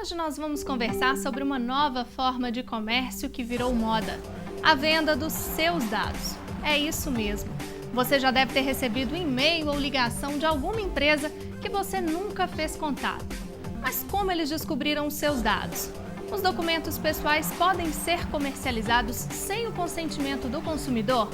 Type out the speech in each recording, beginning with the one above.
Hoje nós vamos conversar sobre uma nova forma de comércio que virou moda: a venda dos seus dados. É isso mesmo. Você já deve ter recebido um e-mail ou ligação de alguma empresa que você nunca fez contato. Mas como eles descobriram os seus dados? Os documentos pessoais podem ser comercializados sem o consentimento do consumidor?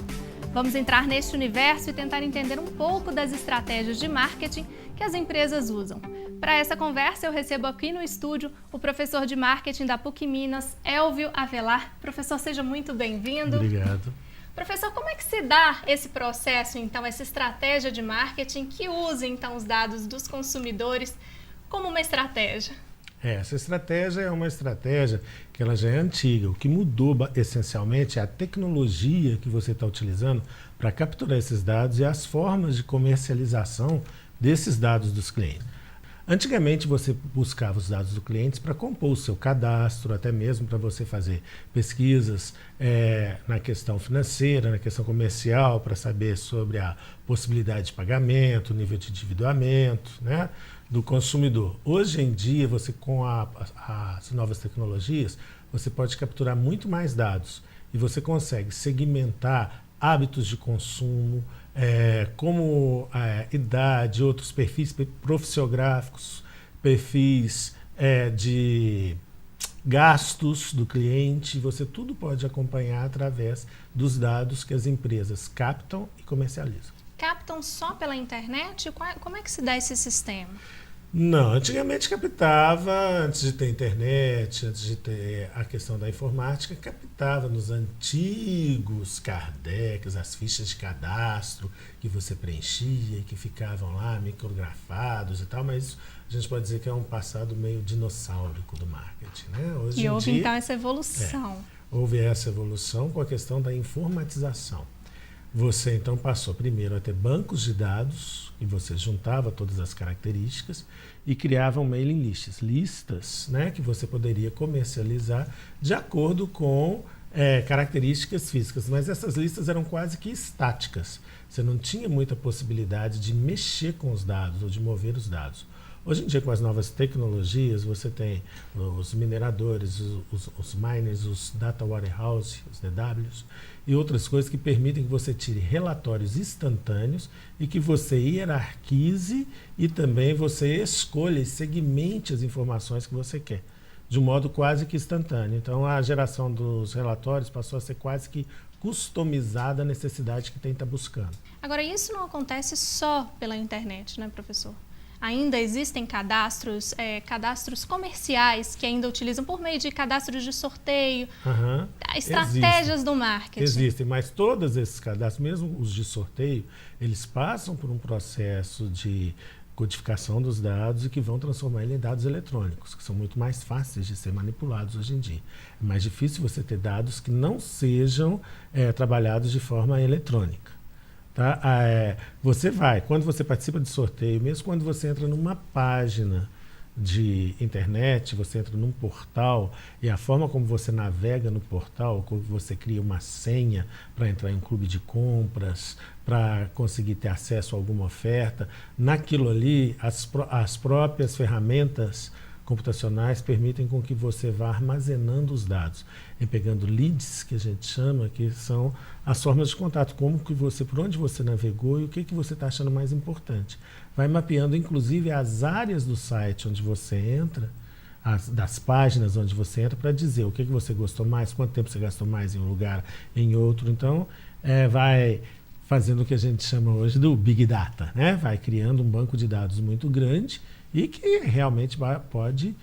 Vamos entrar neste universo e tentar entender um pouco das estratégias de marketing que as empresas usam. Para essa conversa, eu recebo aqui no estúdio o professor de marketing da PUC Minas, Elvio Avelar. Professor, seja muito bem-vindo. Obrigado. Professor, como é que se dá esse processo, então, essa estratégia de marketing que usa, então, os dados dos consumidores como uma estratégia? Essa estratégia é uma estratégia que ela já é antiga. O que mudou essencialmente é a tecnologia que você está utilizando para capturar esses dados e as formas de comercialização desses dados dos clientes. Antigamente você buscava os dados dos clientes para compor o seu cadastro, até mesmo para você fazer pesquisas na questão financeira, na questão comercial, para saber sobre a possibilidade de pagamento, o nível de endividamento, né, do consumidor. Hoje em dia, você com as novas tecnologias, você pode capturar muito mais dados e você consegue segmentar hábitos de consumo, como idade, outros perfis profissiográficos, perfis de gastos do cliente, você tudo pode acompanhar através dos dados que as empresas captam e comercializam. Captam só pela internet? Como é que se dá esse sistema? Não, antigamente captava, antes de ter internet, antes de ter a questão da informática, captava nos antigos cardex, as fichas de cadastro que você preenchia e que ficavam lá micrografados e tal, mas a gente pode dizer que é um passado meio dinossáurico do marketing, né? Hoje E em houve dia, então essa evolução. Houve essa evolução com a questão da informatização. Você então passou primeiro a ter bancos de dados, e você juntava todas as características e criava um mailing lists, listas, né, que você poderia comercializar de acordo com características físicas. Mas essas listas eram quase que estáticas. Você não tinha muita possibilidade de mexer com os dados ou de mover os dados. Hoje em dia, com as novas tecnologias, você tem os mineradores, os miners, os data warehouse, os DWs, e outras coisas que permitem que você tire relatórios instantâneos e que você hierarquize e também você escolha e segmente as informações que você quer, de um modo quase que instantâneo. Então, a geração dos relatórios passou a ser quase que customizada à necessidade que tem que estar buscando. Agora, isso não acontece só pela internet, né, professor? Ainda existem cadastros comerciais que ainda utilizam por meio de cadastros de sorteio, estratégias do marketing. Existem, mas todos esses cadastros, mesmo os de sorteio, eles passam por um processo de codificação dos dados e que vão transformar ele em dados eletrônicos, que são muito mais fáceis de ser manipulados hoje em dia. É mais difícil você ter dados que não sejam trabalhados de forma eletrônica. Tá? Quando você participa de sorteio, mesmo quando você entra numa página de internet, você entra num portal e a forma como você navega no portal, como você cria uma senha para entrar em um clube de compras, para conseguir ter acesso a alguma oferta, naquilo ali as próprias ferramentas computacionais permitem com que você vá armazenando os dados e pegando leads, que a gente chama, que são as formas de contato, por onde você navegou e o que você está achando mais importante. Vai mapeando, inclusive, as áreas do site onde você entra, das páginas onde você entra, para dizer o que você gostou mais, quanto tempo você gastou mais em um lugar, em outro. Então, vai fazendo o que a gente chama hoje do Big Data, né? Vai criando um banco de dados muito grande e que realmente pode,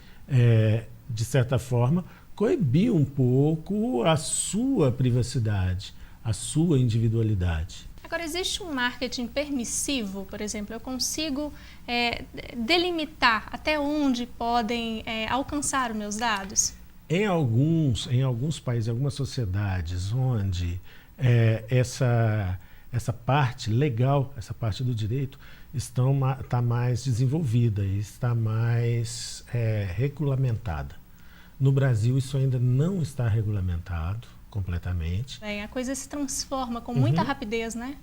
de certa forma, coibir um pouco a sua privacidade, a sua individualidade. Agora, existe um marketing permissivo, por exemplo, eu consigo delimitar até onde podem alcançar os meus dados? Em alguns países, em algumas sociedades onde essa parte legal, essa parte do direito, está mais desenvolvida e está mais regulamentada. No Brasil, isso ainda não está regulamentado completamente. A coisa se transforma com muita rapidez, né?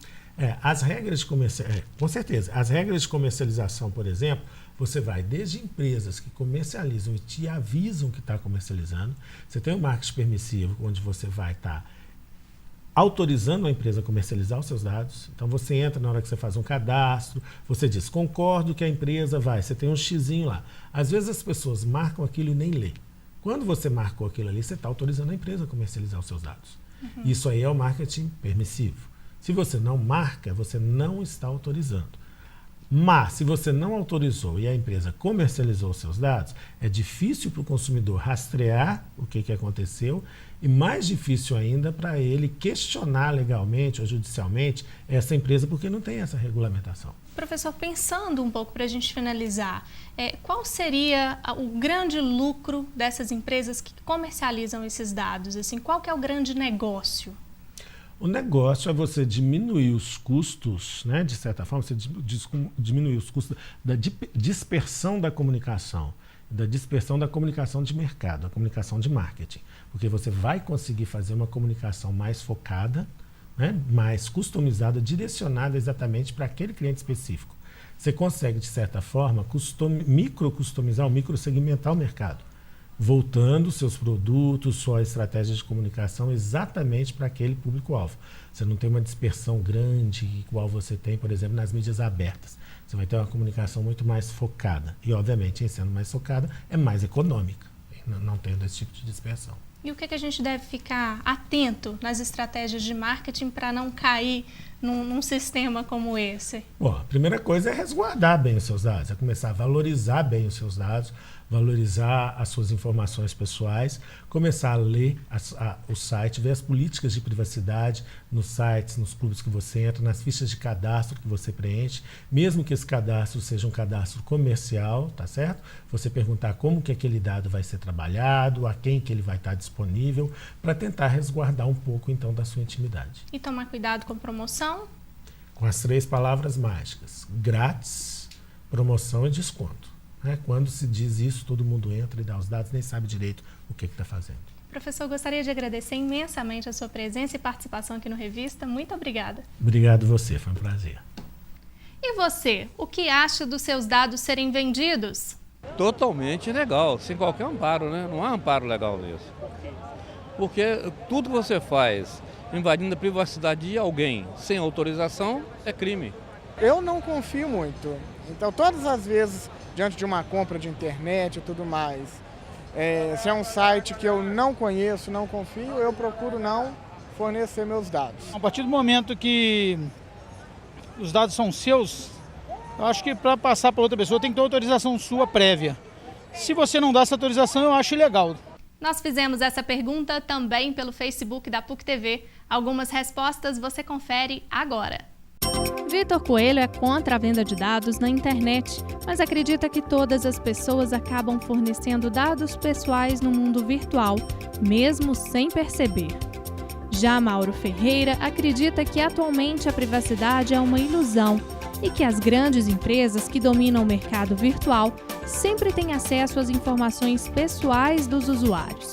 As regras de com certeza, as regras de comercialização, por exemplo, você vai desde empresas que comercializam e te avisam que está comercializando. Você tem o marketing permissivo, onde você vai estar autorizando a empresa a comercializar os seus dados. Então você entra na hora que você faz um cadastro, você diz, concordo que a empresa vai, você tem um xizinho lá. Às vezes as pessoas marcam aquilo e nem lê. Quando você marcou aquilo ali, você está autorizando a empresa a comercializar os seus dados. Isso aí é o marketing permissivo. Se você não marca, você não está autorizando. Mas, se você não autorizou e a empresa comercializou os seus dados, é difícil para o consumidor rastrear o que aconteceu e mais difícil ainda para ele questionar legalmente ou judicialmente essa empresa porque não tem essa regulamentação. Professor, pensando um pouco para a gente finalizar, qual seria o grande lucro dessas empresas que comercializam esses dados? Assim, qual que é o grande negócio? O negócio é você diminuir os custos, né, de certa forma, você diminuir os custos da dispersão da comunicação de mercado, a comunicação de marketing. Porque você vai conseguir fazer uma comunicação mais focada, né, mais customizada, direcionada exatamente para aquele cliente específico. Você consegue, de certa forma, micro-customizar, micro-segmentar o mercado, voltando seus produtos, sua estratégia de comunicação exatamente para aquele público-alvo. Você não tem uma dispersão grande, igual você tem, por exemplo, nas mídias abertas. Você vai ter uma comunicação muito mais focada. E, obviamente, em sendo mais focada, é mais econômica, não tendo esse tipo de dispersão. E o que a gente deve ficar atento nas estratégias de marketing para não cair num sistema como esse? Bom, a primeira coisa é resguardar bem os seus dados, é começar a valorizar bem os seus dados, valorizar as suas informações pessoais, começar a ler o site, ver as políticas de privacidade nos sites, nos clubes que você entra, nas fichas de cadastro que você preenche, mesmo que esse cadastro seja um cadastro comercial, tá certo? Você perguntar como que aquele dado vai ser trabalhado, a quem que ele vai estar disponível, para tentar resguardar um pouco, então, da sua intimidade. E tomar cuidado com promoção? Com as 3 palavras mágicas: grátis, promoção e desconto. Quando se diz isso, todo mundo entra e dá os dados, nem sabe direito o que está fazendo. Professor, gostaria de agradecer imensamente a sua presença e participação aqui no Revista. Muito obrigada. Obrigado você, foi um prazer. E você, o que acha dos seus dados serem vendidos? Totalmente ilegal, sem qualquer amparo, né? Não há amparo legal nisso. Porque tudo que você faz invadindo a privacidade de alguém sem autorização é crime. Eu não confio muito. Então, todas as vezes, diante de uma compra de internet e tudo mais, se é um site que eu não conheço, não confio, eu procuro não fornecer meus dados. A partir do momento que os dados são seus, eu acho que para passar para outra pessoa tem que ter autorização sua prévia. Se você não dá essa autorização, eu acho ilegal. Nós fizemos essa pergunta também pelo Facebook da PUC TV. Algumas respostas você confere agora. Vitor Coelho é contra a venda de dados na internet, mas acredita que todas as pessoas acabam fornecendo dados pessoais no mundo virtual, mesmo sem perceber. Já Mauro Ferreira acredita que atualmente a privacidade é uma ilusão e que as grandes empresas que dominam o mercado virtual sempre têm acesso às informações pessoais dos usuários.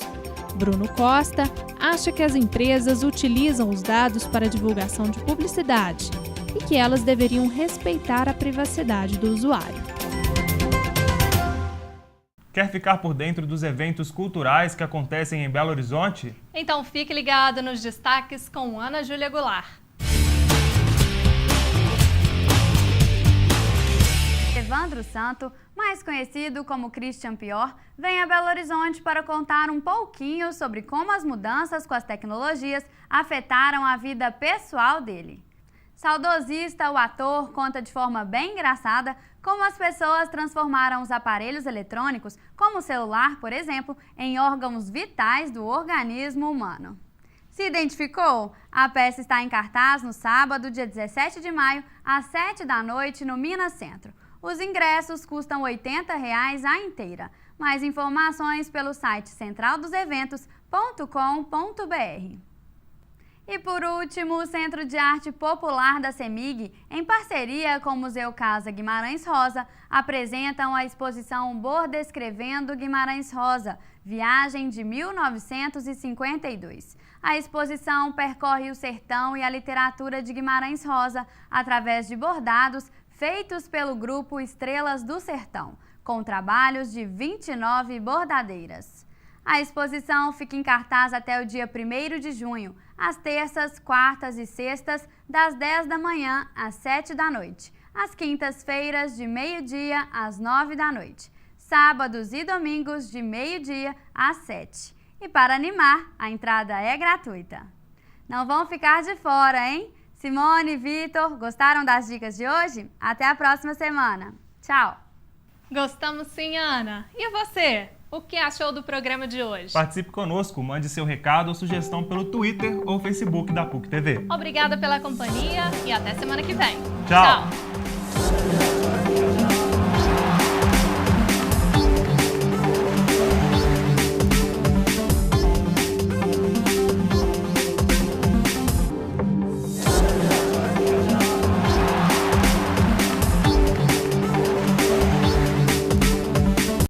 Bruno Costa acha que as empresas utilizam os dados para divulgação de publicidade e que elas deveriam respeitar a privacidade do usuário. Quer ficar por dentro dos eventos culturais que acontecem em Belo Horizonte? Então fique ligado nos destaques com Ana Júlia Goulart. Evandro Santo, mais conhecido como Christian Pior, vem a Belo Horizonte para contar um pouquinho sobre como as mudanças com as tecnologias afetaram a vida pessoal dele. Saudosista, o ator conta de forma bem engraçada como as pessoas transformaram os aparelhos eletrônicos, como o celular, por exemplo, em órgãos vitais do organismo humano. Se identificou? A peça está em cartaz no sábado, dia 17 de maio, às 19h, no Minas Centro. Os ingressos custam R$ 80 a inteira. Mais informações pelo site centraldoseventos.com.br. E por último, o Centro de Arte Popular da CEMIG, em parceria com o Museu Casa Guimarães Rosa, apresentam a exposição Bordescrevendo Guimarães Rosa, Viagem de 1952. A exposição percorre o sertão e a literatura de Guimarães Rosa através de bordados feitos pelo grupo Estrelas do Sertão, com trabalhos de 29 bordadeiras. A exposição fica em cartaz até o dia 1º de junho, às terças, quartas e sextas, das 10 da manhã às 7 da noite, às quintas-feiras, de meio-dia às 9 da noite, sábados e domingos, de meio-dia às 7. E para animar, a entrada é gratuita. Não vão ficar de fora, hein? Simone e Vitor, gostaram das dicas de hoje? Até a próxima semana. Tchau! Gostamos sim, Ana. E você? O que achou do programa de hoje? Participe conosco, mande seu recado ou sugestão pelo Twitter ou Facebook da PUC TV. Obrigada pela companhia e até semana que vem. Tchau.